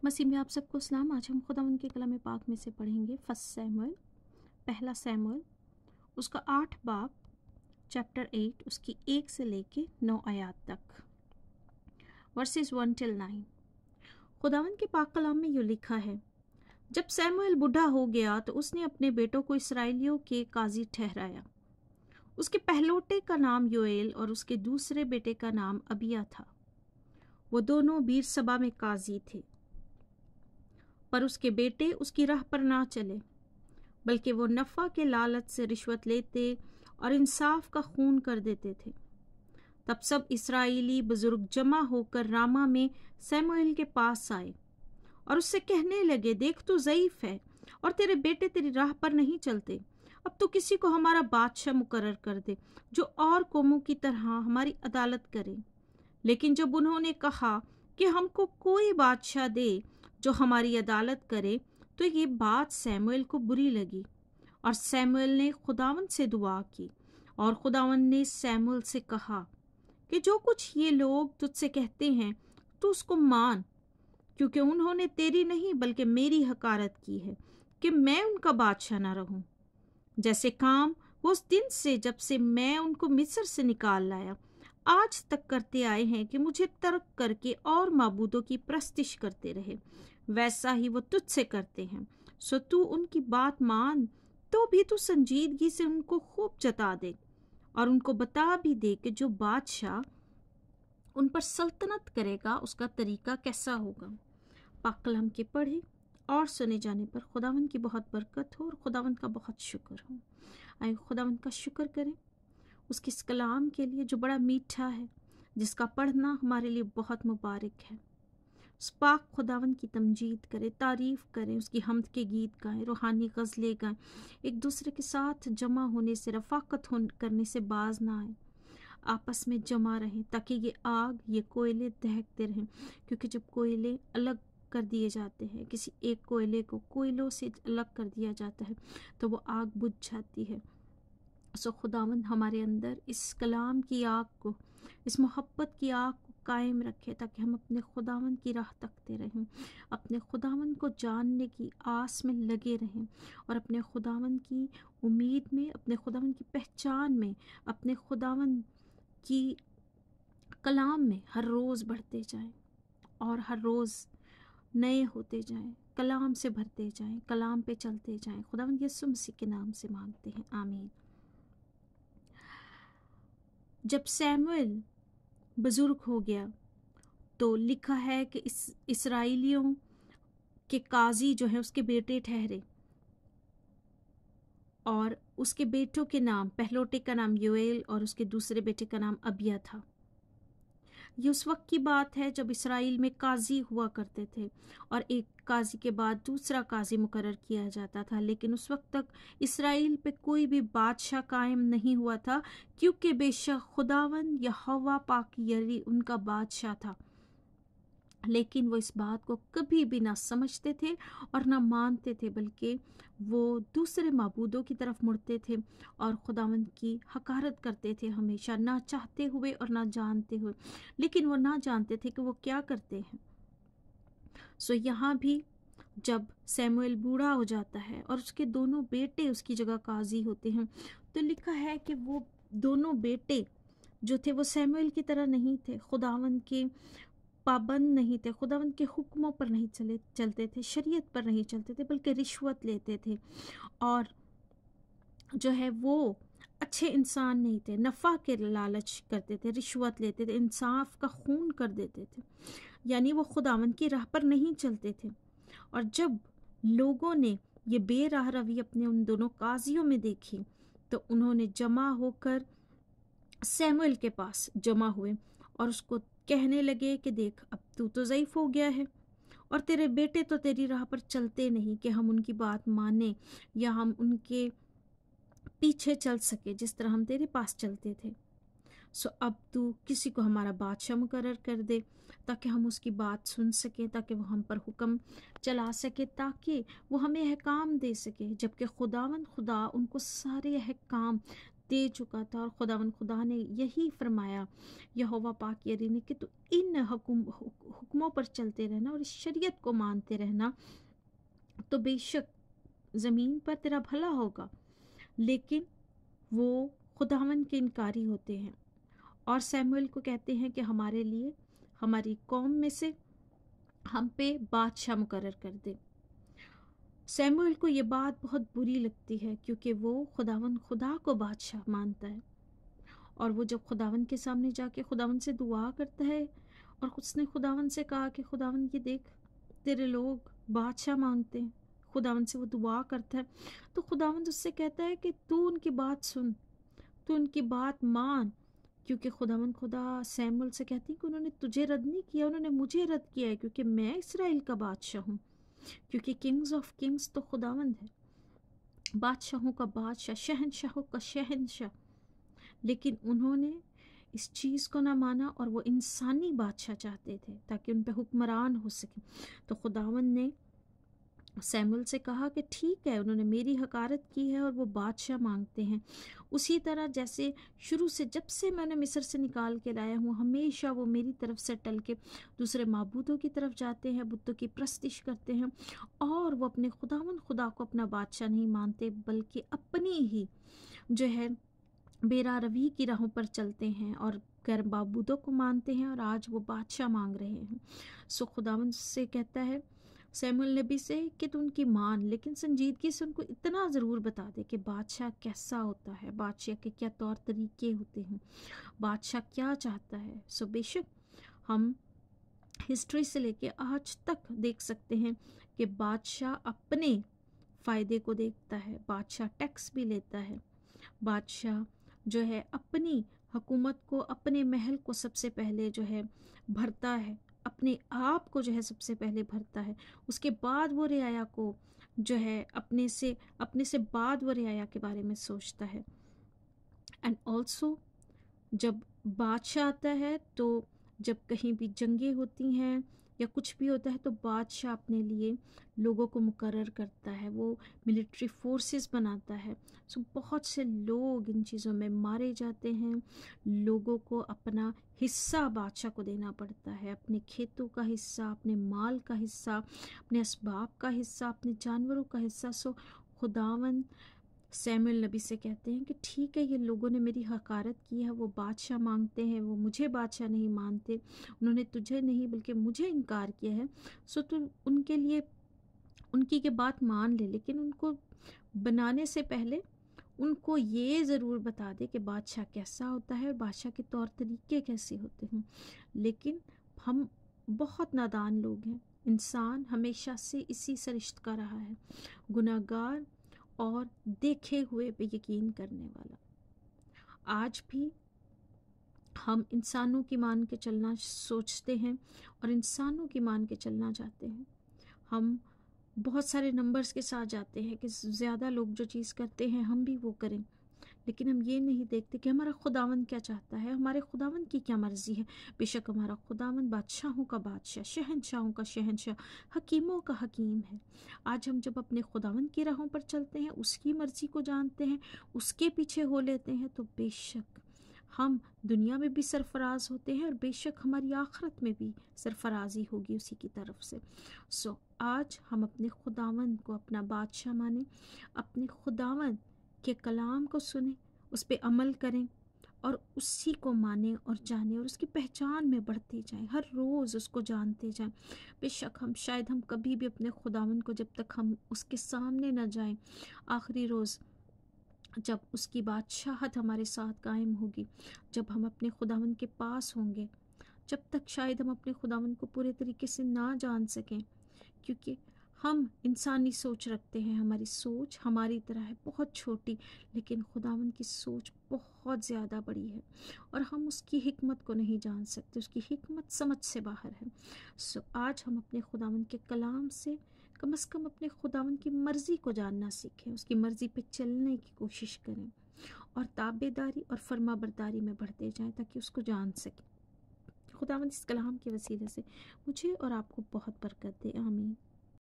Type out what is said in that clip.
मसीह में आप सबको सलाम। आज हम खुदावंद के कलाम पाक में से पढ़ेंगे फर्स्ट सैमुएल, पहला सैमुएल, उसका 8 बाब, चैप्टर 8, उसकी 1 से लेके 9 आयात तक, वर्सेस 1 till 9। खुदावंद के पाक कलाम में यूँ लिखा है, जब सैमुएल बूढ़ा हो गया तो उसने अपने बेटों को इसराइलियों के काजी ठहराया। उसके पहलोटे का नाम योएल और उसके दूसरे बेटे का नाम अबिया था। वो दोनों बीर सभा में काजी थे। पर उसके बेटे उसकी राह पर ना चले, बल्कि वो नफ़ा के लालच से रिश्वत लेते और इंसाफ का खून कर देते थे। तब सब इस्राएली बुजुर्ग जमा होकर रामा में सैमुएल के पास आए और उससे कहने लगे, देख तू ज़ईफ है और तेरे बेटे तेरी राह पर नहीं चलते। अब तो किसी को हमारा बादशाह मुकर्रर कर दे, जो और कौमों की तरह हमारी अदालत करे। लेकिन जब उन्होंने कहा कि हमको कोई बादशाह दे जो हमारी अदालत करे, तो ये बात सैमुएल को बुरी लगी और सैमुएल ने खुदावंद से दुआ की। और खुदावंद ने सैमुएल से कहा कि जो कुछ ये लोग तुझसे कहते हैं तू उसको मान, क्योंकि उन्होंने तेरी नहीं बल्कि मेरी हकारत की है कि मैं उनका बादशाह ना रहूं। जैसे काम वो उस दिन से जब से मैं उनको मिस्र से निकाल लाया आज तक करते आए हैं कि मुझे तर्क करके और माबूदों की प्रस्तिश करते रहे, वैसा ही वो तुझसे करते हैं। सो तू उनकी बात मान, तो भी तू संजीदगी से उनको खूब जता दे और उनको बता भी दे कि जो बादशाह उन पर सल्तनत करेगा उसका तरीका कैसा होगा। पाक कलाम के पढ़े और सुने जाने पर खुदावंद की बहुत बरकत हो और खुदावंद का बहुत शुक्र हो। आइए खुदावंद का शुक्र करें उसके इस कलाम के लिए जो बड़ा मीठा है, जिसका पढ़ना हमारे लिए बहुत मुबारक है। उस पाक खुदावंद की तमजीद करें, तारीफ़ करें, उसकी हम्द के गीत गाएं, रूहानी गज़लें गाएं, एक दूसरे के साथ जमा होने से, रफ़ाकत करने से बाज ना आए, आपस में जमा रहें ताकि ये आग, ये कोयले दहकते रहें। क्योंकि जब कोयले अलग कर दिए जाते हैं, किसी एक कोयले को कोयलों से अलग कर दिया जाता है, तो वो आग बुझ जाती है। सो खुदावंद हमारे अंदर इस कलाम की आग को, इस मोहब्बत की आग को कायम रखे ताकि हम अपने खुदावंद की राह तकते रहें, अपने खुदावंद को जानने की आस में लगे रहें और अपने खुदावंद की उम्मीद में, अपने खुदावंद की पहचान में, अपने खुदावंद की कलाम में हर रोज़ बढ़ते जाएं और हर रोज़ नए होते जाएं, कलाम से भरते जाएं, कलाम पे चलते जाएं। खुदावंद यीशु मसीह के नाम से मांगते हैं, आमीन। जब सैमुएल बुजुर्ग हो गया तो लिखा है कि इसराइलियों के काजी जो है उसके बेटे ठहरे और उसके बेटों के नाम, पहलोटे का नाम योएल और उसके दूसरे बेटे का नाम अबिया था। ये उस वक्त की बात है जब इसराइल में काजी हुआ करते थे और एक काजी के बाद दूसरा काजी मुकर्रर किया जाता था। लेकिन उस वक्त तक इसराइल पे कोई भी बादशाह कायम नहीं हुआ था, क्योंकि बेशक खुदावंद यहोवा पाक यरी उनका बादशाह था, लेकिन वो इस बात को कभी भी ना समझते थे और ना मानते थे, बल्कि वो दूसरे माबूदों की तरफ मुड़ते थे और खुदावंद की हकारत करते थे, हमेशा ना चाहते हुए और ना जानते हुए। लेकिन वो ना जानते थे कि वो क्या करते हैं। सो यहाँ भी जब सैमुएल बूढ़ा हो जाता है और उसके दोनों बेटे उसकी जगह काजी होते हैं, तो लिखा है कि वो दोनों बेटे जो थे वो सैमुएल की तरह नहीं थे, खुदावंद के पाबंद नहीं थे, खुदावंद के हुक्मों पर नहीं चलते थे, शरीयत पर नहीं चलते थे, बल्कि रिश्वत लेते थे और जो है वो अच्छे इंसान नहीं थे, नफ़ा के लालच करते थे, रिश्वत लेते थे, इंसाफ का खून कर देते थे, यानी वो खुदावंद की राह पर नहीं चलते थे। और जब लोगों ने ये बेराह रवि अपने उन दोनों काजियों में देखी तो उन्होंने जमा होकर सैमुएल के पास जमा हुए और उसको कहने लगे कि देख अब तू तो ज़ईफ़ हो गया है और तेरे बेटे तो तेरी राह पर चलते नहीं कि हम उनकी बात माने या हम उनके पीछे चल सके जिस तरह हम तेरे पास चलते थे। सो अब तू किसी को हमारा बादशाह मुकर्रर कर दे ताकि हम उसकी बात सुन सकें, ताकि वो हम पर हुक्म चला सके, ताकि वो हमें अहकाम दे सके, जबकि खुदावंद खुदा उनको सारे अहकाम दे चुका था। और खुदा ने यही फरमाया, यहोवा पाक यारी ने, कि तू इन हुक्मों पर चलते रहना और इस शरीयत को मानते रहना, तो बेशक ज़मीन पर तेरा भला होगा। लेकिन वो खुदावन के इनकारी होते हैं और सैमुअल को कहते हैं कि हमारे लिए, हमारी कौम में से हम पे बादशाह मुकर्रर कर दे। सैमुअल को ये बात बहुत बुरी लगती है, क्योंकि वो खुदा को बादशाह मानता है। और वो जब खुदावन के सामने जाके खुदावन से दुआ करता है, और उसने खुदावन से कहा कि खुदावन ये देख, तेरे लोग बादशाह मांगते हैं, खुदावन से वो दुआ करता है, तो खुदावन उससे कहता है कि तू उनकी बात सुन, तू उनकी बात मान। क्योंकि खुदा सैमुअल से कहती है कि उन्होंने तुझे रद्द नहीं किया, उन्होंने मुझे रद्द किया है, क्योंकि मैं इसराइल का बादशाह हूँ। क्योंकि किंग्स ऑफ किंग्स तो खुदावंद है, बादशाहों का बादशाह, शहनशाहों का शहनशाह। लेकिन उन्होंने इस चीज़ को ना माना, और वो इंसानी बादशाह चाहते थे ताकि उन पे हुक्मरान हो सके। तो खुदावंद ने सैमुअल से कहा कि ठीक है, उन्होंने मेरी हकारत की है और वो बादशाह मांगते हैं। उसी तरह जैसे शुरू से, जब से मैंने मिस्र से निकाल के लाया हूँ, हमेशा वो मेरी तरफ से टल के दूसरे माबूदों की तरफ जाते हैं, बुतों की प्रस्तिश करते हैं, और वो अपने खुदा को अपना बादशाह नहीं मानते, बल्कि अपनी ही जो है बेरा रवी की राहों पर चलते हैं और गैर माबूदों को मानते हैं, और आज वो बादशाह मांग रहे हैं। सो खुदावंद से कहता है सैमुअल नबी से कि तू उनकी मान, लेकिन संजीदगी से उनको इतना ज़रूर बता दे कि बादशाह कैसा होता है, बादशाह के क्या तौर तरीके होते हैं, बादशाह क्या चाहता है। सो बेशक हम हिस्ट्री से लेके आज तक देख सकते हैं कि बादशाह अपने फ़ायदे को देखता है, बादशाह टैक्स भी लेता है, बादशाह जो है अपनी हुकूमत को, अपने महल को सबसे पहले जो है भरता है, अपने आप को जो है सबसे पहले भरता है, उसके बाद वो रियाया को जो है अपने से बाद वो रियाया के बारे में सोचता है। एंड ऑल्सो जब बादशाह आता है, तो जब कहीं भी जंगें होती हैं या कुछ भी होता है, तो बादशाह अपने लिए लोगों को मुकर्रर करता है, वो मिलिट्री फोर्सेस बनाता है। सो बहुत से लोग इन चीज़ों में मारे जाते हैं, लोगों को अपना हिस्सा बादशाह को देना पड़ता है, अपने खेतों का हिस्सा, अपने माल का हिस्सा, अपने असबाब का हिस्सा, अपने जानवरों का हिस्सा। सो खुदावन सैमुअल नबी से कहते हैं कि ठीक है, ये लोगों ने मेरी हकारत की है, वो बादशाह मांगते हैं, वो मुझे बादशाह नहीं मानते, उन्होंने तुझे नहीं बल्कि मुझे इनकार किया है। सो तू उनके लिए उनकी के बात मान ले, लेकिन उनको बनाने से पहले उनको ये ज़रूर बता दे कि बादशाह कैसा होता है और बादशाह के तौर तरीके कैसे होते हैं। लेकिन हम बहुत नादान लोग हैं, इंसान हमेशा से इसी सरिश्त का रहा है, गुनाहगार और देखे हुए पे यकीन करने वाला। आज भी हम इंसानों की मान के चलना सोचते हैं और इंसानों की मान के चलना चाहते हैं। हम बहुत सारे नंबर्स के साथ जाते हैं कि ज़्यादा लोग जो चीज़ करते हैं हम भी वो करें, लेकिन हम ये नहीं देखते कि हमारा खुदावंद क्या चाहता है, हमारे खुदावंद की क्या मर्ज़ी है। बेशक हमारा खुदावंद बादशाहों का बादशाह, शहनशाहों का शहनशाह, हकीमों का हकीम है। आज हम जब अपने खुदावंद की राहों पर चलते हैं, उसकी मर्ज़ी को जानते हैं, उसके पीछे हो लेते हैं, तो बेशक हम दुनिया में भी सरफराज होते हैं और बेशक हमारी आखिरत में भी सरफराजी होगी उसी की तरफ से। सो आज हम अपने खुदावंद को अपना बादशाह माने, अपने खुदावंद के कलाम को सुने, उस पर अमल करें और उसी को माने और जाने और उसकी पहचान में बढ़ते जाएं, हर रोज़ उसको जानते जाएं। बेशक हम कभी भी अपने खुदावंद को, जब तक हम उसके सामने न जाएं, आखिरी रोज़ जब उसकी बादशाहत हमारे साथ कायम होगी, जब हम अपने खुदावंद के पास होंगे, जब तक शायद हम अपने खुदावंद को पूरे तरीके से ना जान सकें, क्योंकि हम इंसानी सोच रखते हैं, हमारी सोच हमारी तरह है, बहुत छोटी, लेकिन खुदावंद की सोच बहुत ज़्यादा बड़ी है और हम उसकी हिकमत को नहीं जान सकते, उसकी हिकमत समझ से बाहर है। सो आज हम अपने खुदावंद के कलाम से कम से कम अपने खुदावंद की मर्ज़ी को जानना सीखें, उसकी मर्ज़ी पे चलने की कोशिश करें और ताबेदारी और फर्मा बरदारी में बढ़ते जाएं ताकि उसको जान सकें। खुदावंद इस कलाम के वसीले से मुझे और आपको बहुत बरकत दे। आमीन।